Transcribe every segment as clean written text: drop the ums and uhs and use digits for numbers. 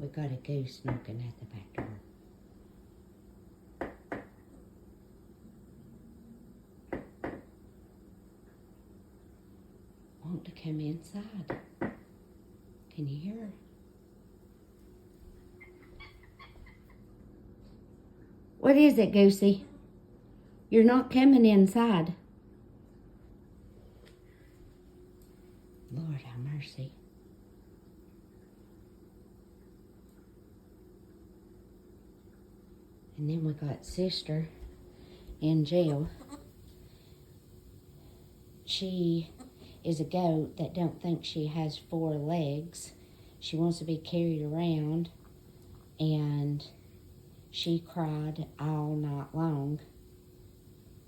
We got a goose knocking at the back door. Want to come inside. Can you hear her? What is it, Goosey? You're not coming inside. Lord have mercy. And then we got sister in jail. She is a goat that don't think she has 4 legs. She wants to be carried around, and she cried all night long.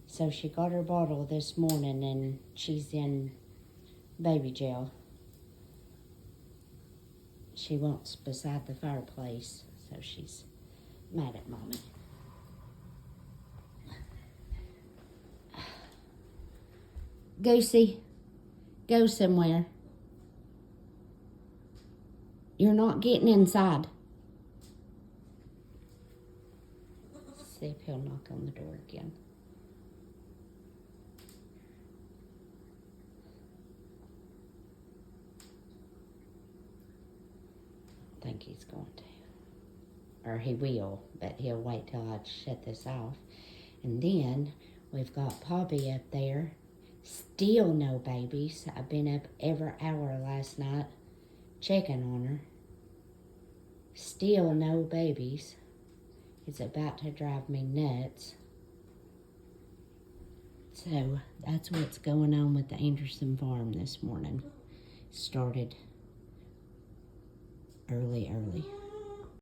So she got her bottle this morning, and she's in baby jail. She wants beside the fireplace, so she's mad at Mommy. Goosey, go somewhere. You're not getting inside. See if he'll knock on the door again. I think he's going to. Or he will, but he'll wait till I shut this off. And then we've got Poppy up there. Still no babies. I've been up every hour last night checking on her. Still no babies. It's about to drive me nuts. So that's what's going on with the Anderson farm this morning. Started early.